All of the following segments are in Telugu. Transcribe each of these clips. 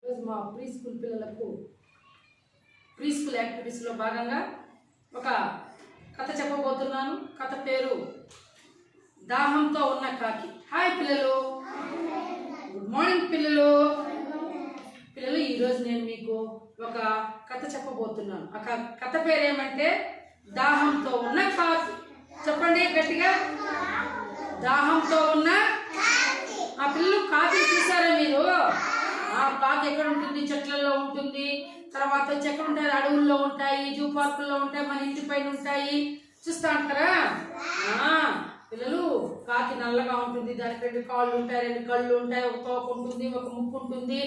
ఈరోజు మా ప్రీ స్కూల్ పిల్లలకు ప్రీ స్కూల్ యాక్టివిటీస్లో భాగంగా ఒక కథ చెప్పబోతున్నాను. కథ పేరు దాహంతో ఉన్న కాకి. హాయ్ పిల్లలు, గుడ్ మార్నింగ్ పిల్లలు. ఈరోజు నేను మీకు ఒక కథ చెప్పబోతున్నాను. ఆ కథ పేరు ఏమంటే దాహంతో ఉన్న కాకి. చెప్పండి గట్టిగా, దాహంతో ఉన్న. ఆ పిల్లలు కాకి చూసారా మీరు? ఆ కాకి ఎక్కడ ఉంటుంది? చెట్లలో ఉంటుంది. తర్వాత ఎక్కడ ఉంటాయి? అడవుల్లో ఉంటాయి, జూ పార్కుల్లో ఉంటాయి, మన ఇంటి పైన ఉంటాయి. చూస్తా ఉంటారా పిల్లలు? కాకి నల్లగా ఉంటుంది, దానికి 2 కాళ్ళు ఉంటాయి, 2 కళ్ళు ఉంటాయి, ఒక తోక ఉంటుంది, ఒక ముక్కు ఉంటుంది,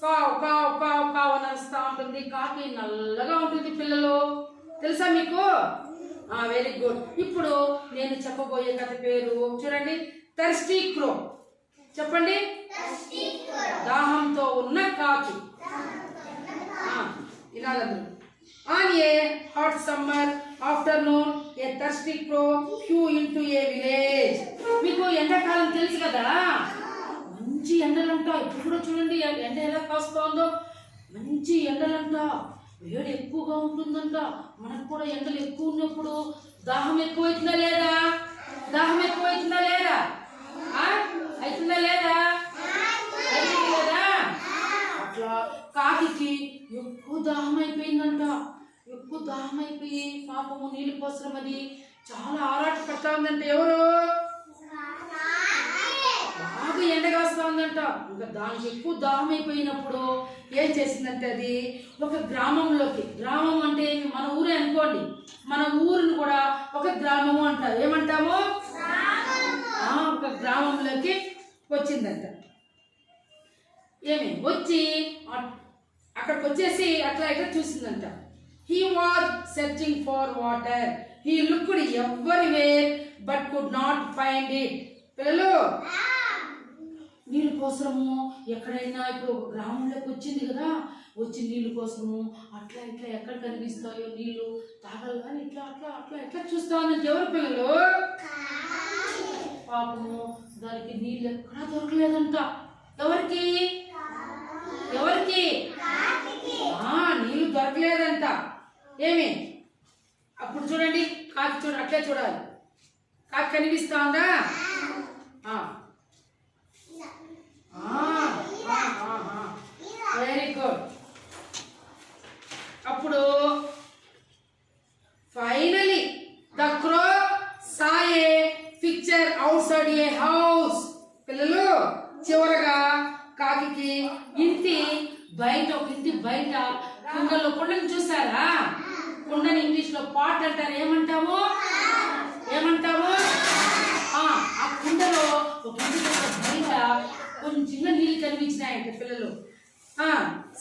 కావు కావు కావు కావు నడుస్తూ ఉంటుంది. కాకి నల్లగా ఉంటుంది పిల్లలు, తెలుసా మీకు? Very good. ఇప్పుడు నేను చెప్పబోయే కథ పేరు చూడండి, థర్స్టీ క్రో. చెప్పండి, దాహంతో ఉన్న కాకి. On a hot summer afternoon, a thirsty crow flew into a village. మీకు ఎండాకాలం తెలుసు కదా, మంచి ఎండలంట. ఇప్పుడు కూడా చూడండి ఎండ ఎలా కాస్తుందో, మంచి ఎండలంట, వేడి ఎక్కువగా ఉంటుందంట. మనకు కూడా ఎండలు ఎక్కువ ఉన్నప్పుడు దాహం ఎక్కువైతుందా లేదా? దాహం ఎక్కువైతుందా లేదా? అవుతుందా లేదా? అవుతుంది లేదా? అట్లా కాకి ఎక్కువ దాహం అయిపోయిందంట. ఎక్కువ దాహం అయిపోయి పాపము నీళ్ళు కోసం అది చాలా ఆరాట పడతా ఉందంట. ఎవరు? బాగా ఎండగాస్తా ఉందంట. ఇంకా దానికి ఎక్కువ దాహం అయిపోయినప్పుడు ఏం చేసిందంటే అది ఒక గ్రామంలోకి, గ్రామం అంటే మన ఊరే అనుకోండి, మన ఊరిని కూడా ఒక గ్రామము అంటారు. ఏమంటాము? ఒక గ్రామంలోకి వచ్చిందంట. వచ్చి అక్కడికి వచ్చేసి అట్లా ఇట్లా చూసిందంట. He was searching for water. He looked everywhere but could not find it. పిల్లలు, నీళ్ళ కోసము ఎక్కడైనా ఇప్పుడు ఒక గ్రామంలోకి వచ్చింది కదా, వచ్చి నీళ్ళ కోసము అట్లా ఇట్లా ఎక్కడ కనిపిస్తాయో నీళ్ళు తాగాలి కానీ ఇట్లా అట్లా అట్లా ఎట్లా చూస్తా ఉందంటే ఎవరు పిల్లలు? పాపము దానికి నీళ్ళు ఎక్కడా దొరకలేదంట. ఎవరికి? ఎవరికి? నీళ్ళు దొరకలేదంట. అప్పుడు చూడండి కాకి, చూడండి అట్లే చూడాలి. కాకి కనిపిస్తా ఉందా? Very good. అప్పుడు finally the crow saw a pitcher outside a house. పిల్లలు, చివరగా కాకి ఇంటి బయట, ఒక ఇంటి బయట కుండని చూసారా? కుండని ఇంగ్లీష్ లో పాట్ అంటారు. ఏమంటాము? ఆ కుండలో ఒక ఇంటి బయట కొంచెంగా నీళ్ళు కనిపించినాయంట పిల్లలు.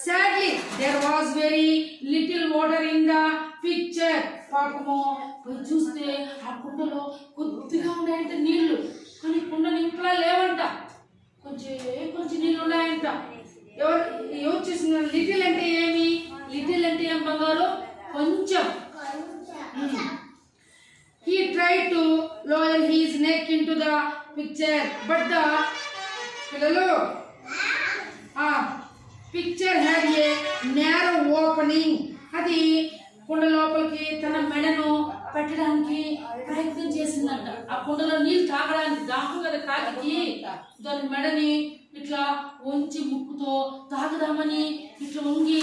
Sadly there was very little water in the picture. పాపము పోయి చూస్తే ఆ కుండలో కొద్దిగా ఉన్నాయంట నీళ్లు, కానీ కుండ నింపలా లేవంట. కొంచెం నీళ్ళు ఉన్నాయంట. ఎవరు చూసిన? లిటిల్ అంటే ఏమి? లిటిల్ అంటే ఏం బంగారు? కొంచెం. He tried to lower his neck into the picture, but the picture had a narrow opening. అది కుండ లోపలికి తన మెడను పెట్టడానికి ప్రయత్నం చేసిందంట. ఆ కుండలో నీళ్ళు తాగడానికి, దాహం కదా కాకి, దాని మెడని ఇట్లా వంచి ముక్కుతో తాగదామని ఇట్లా వంగి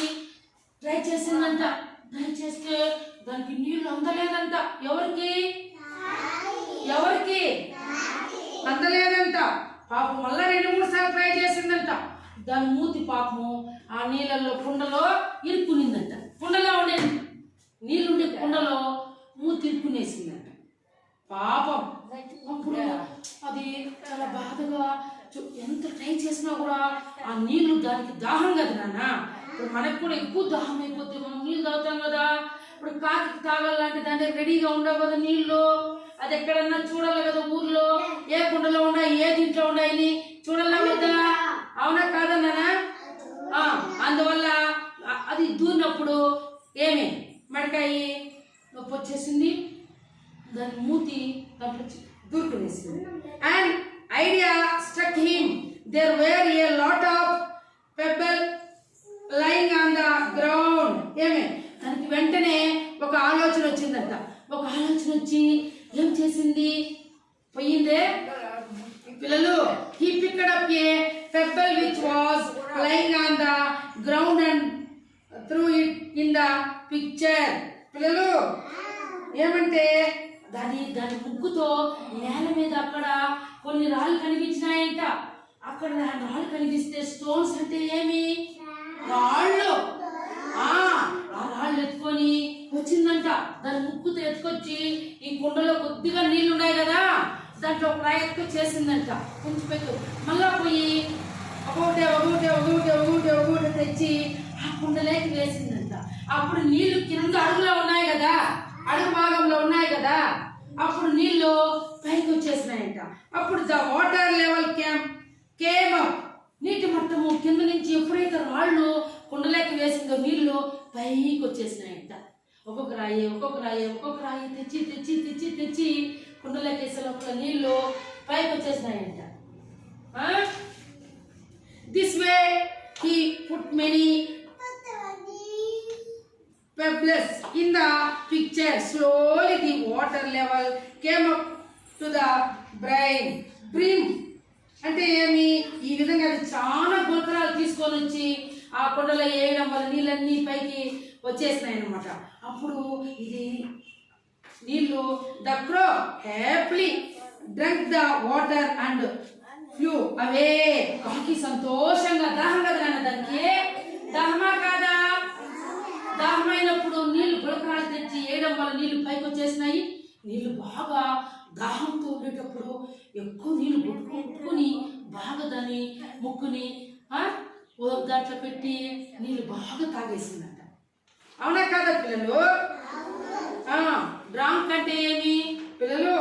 ట్రై చేసిందంట. ట్రై చేస్తే దానికి నీళ్లు అందలేదంట. ఎవరికి? అందలేదంట. పాపం మళ్ళా 2-3 సార్లు ట్రై చేసిందంట. దాని మూతి పాపము ఆ నీళ్ళల్లో కుండలో ఇరుక్కునిందంట. కుండలో ఉండే నీళ్ళుండే కుండలో మూతి ఇరుక్కునేసిందంట. పాపం అప్పుడు అది చాలా బాధగా, ఎంత ట్రై చేసినా కూడా ఆ నీళ్లు, దానికి దాహం కదా నాన్న. ఇప్పుడు మనకు కూడా ఎక్కువ దాహం అయిపోతే మనం నీళ్ళు తాగుతాం కదా. ఇప్పుడు కాకి తాగాలంటే దాన్ని రెడీగా ఉండవు కదా నీళ్ళు. అది ఎక్కడన్నా చూడాలి కదా, ఊర్లో ఏ కుండలో ఉన్నాయి, ఏ దీంట్లో ఉన్నాయని చూడాలి కదా. అవునా కాదా నాన్న? అందువల్ల అది దూరినప్పుడు మెడకాయ నొప్పి వచ్చేసింది, దాని మూతి దాంట్లో దూరుకునేసింది. And idea struck him. There were a lot of ఏమే దానికి వెంటనే ఒక ఆలోచన వచ్చిందంట. ఒక ఆలోచన వచ్చి ఏం చేసింది? పోయిందే పిల్లలు. he picked up a pebble which was lying on the ground and threw it in the picture. పిల్లలు ఏమంటే దాని ముగ్గుతో నేల మీద అక్కడ కొన్ని రాళ్ళు కనిపించినాయంట. అక్కడ రాళ్ళు కనిపిస్తే స్టోన్స్ అంటే ఏమి? రాళ్ళు. ఆ రాళ్ళు ఎత్తుకొని వచ్చిందంట. దాని ముక్కుతో ఎత్తుకొచ్చి ఈ కుండలో కొద్దిగా నీళ్లు ఉన్నాయి కదా, దాంట్లో ప్రయత్నం చేసిందంట. కొంచెం పెట్టు మళ్ళా పోయి ఒకటే తెచ్చి ఆ కుండలోకి వేసిందంట. అప్పుడు నీళ్లు కింద అడుగులో ఉన్నాయి కదా, అడుగు భాగంలో ఉన్నాయి కదా, అప్పుడు నీళ్లు పైకి వచ్చేసినాయంట. అప్పుడు the water level came up. నీటి మట్టము కింద నుంచి ఎప్పుడైతే రాళ్ళు కుండలోకి వేసిందో నీళ్లు పైకి వచ్చేసినాయంట. ఒక్కొక్క రాయి తెచ్చి కుండలోకి వేసే లోపల నీళ్లు పైకి వచ్చేసినాయంట. This way he put many pebbles in the picture. Slowly the water level came up to the brim. అంటే ఏమి? ఈ విధంగా అది చాలా గులకరాలు తీసుకొని వచ్చి ఆ కొండలో వేయడం వల్ల నీళ్ళన్నీ పైకి వచ్చేసినాయి అన్నమాట. అప్పుడు ఇది నీళ్ళు the crow happily drunk the water and flew away. కాకి సంతోషంగా, దాహం కదా నాన్న, దానికి దాహమా కాదా? దాహమైనప్పుడు నీళ్లు గులకరాలు తెచ్చి వేయడం వల్ల నీళ్లు పైకి వచ్చేసినాయి. నీళ్లు బాగా దాహంతో ఉండేటప్పుడు ఎక్కువ నీళ్లు కొట్టుకొని బాగా దాన్ని ముక్కుని దాంట్లో పెట్టి నీళ్లు బాగా తాగేసిందంట. అవునా కాదా పిల్లలు? డ్రాంక్ అంటే ఏమి పిల్లలు?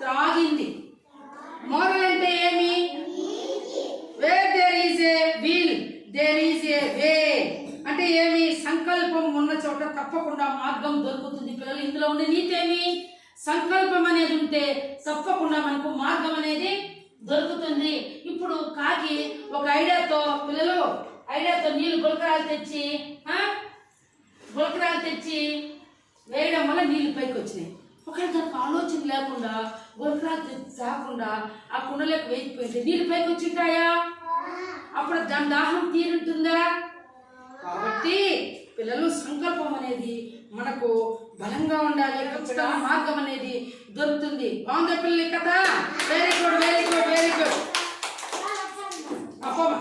త్రాగింది. మోరల్ అంటే ఏమి? Where there is a will there is a way. అంటే ఏమి? సంకల్పం ఉన్న చోట తప్పకుండా మార్గం దొరుకుతుంది పిల్లలు. ఇందులో ఉండే నీతి ఏమి? సంకల్పం అనేది ఉంటే తప్పకుండా మనకు మార్గం అనేది దొరుకుతుంది. ఇప్పుడు కాకి ఒక ఐడియాతో నీళ్లు గులకరాలు తెచ్చి వేయడం వల్ల నీళ్లు పైకి వచ్చినాయి. ఒకవేళ దానికి ఆలోచన లేకుండా గులకరాలు కాకుండా ఆ కుండలోకి వేయిపోయింటే నీళ్లు పైకి వచ్చింటాయా? అప్పుడు దాని దాహం తీరుంటుందా? కాబట్టి పిల్లలు సంకల్పం అనేది మనకు బలంగా ఉండాలి. ఖచ్చితంగా మార్గం అనేది దొరుకుతుంది. బాగుందా పిల్లలు కథ? Very good. అప్పమ్మా